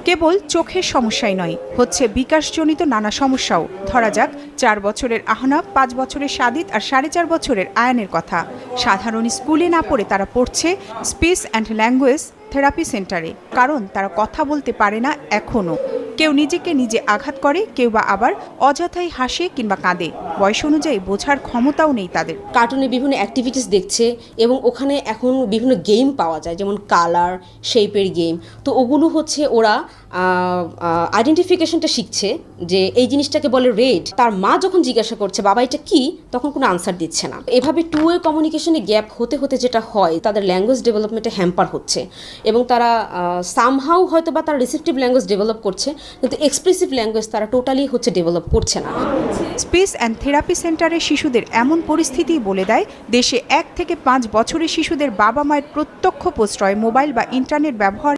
কেবল চোখের সমস্যাই নয়, হচ্ছে বিকাশজনিত নানা সমস্যাও। ধরা যাক 4 বছরের আহনাফ, 5 বছরের সাদিত আর 4.5 বছরের আয়ানের কথা। সাধারণ স্কুলে না পড়ে তারা পড়ছে স্পিচ অ্যান্ড ল্যাঙ্গুয়েজ থেরাপি সেন্টারে, কারণ তারা কথা বলতে পারে না এখনও। কেউ নিজেকে নিজে আঘাত করে, কেউ বা আবার অযথাই হাসে কিংবা কাঁদে। বয়স অনুযায়ী বোঝার ক্ষমতাও নেই তাদের। কার্টুনে বিভিন্ন অ্যাক্টিভিটিস দেখছে এবং ওখানে এখন বিভিন্ন গেম পাওয়া যায়, যেমন কালার শেপের গেম। তো ওগুলো হচ্ছে ওরা আইডেন্টিফিকেশনটা শিখছে যে এই জিনিসটাকে বলে রেড। তার মা যখন জিজ্ঞাসা করছে বাবা এটা কি, তখন কোনো আনসার দিচ্ছে না। এভাবে টু ওয়ে কমিউনিকেশনে গ্যাপ হতে হতে যেটা হয়, তাদের ল্যাঙ্গুয়েজ ডেভেলপমেন্টে হ্যাম্পার হচ্ছে এবং তারা সামহাউ হয়তো বা তারা রিসেপটিভ ল্যাঙ্গুয়েজ ডেভেলপ করছে, কিন্তু এক্সপ্রেসিভ ল্যাঙ্গুয়েজ তারা টোটালি হচ্ছে ডেভেলপ করছে না। স্পিচ অ্যান্ড থেরাপি সেন্টারে শিশুদের এমন পরিস্থিতি বলে দেয় দেশে 1 থেকে 5 বছরের শিশুদের বাবা মায়ের প্রত্যক্ষ প্রশ্রয় মোবাইল বা ইন্টারনেট ব্যবহার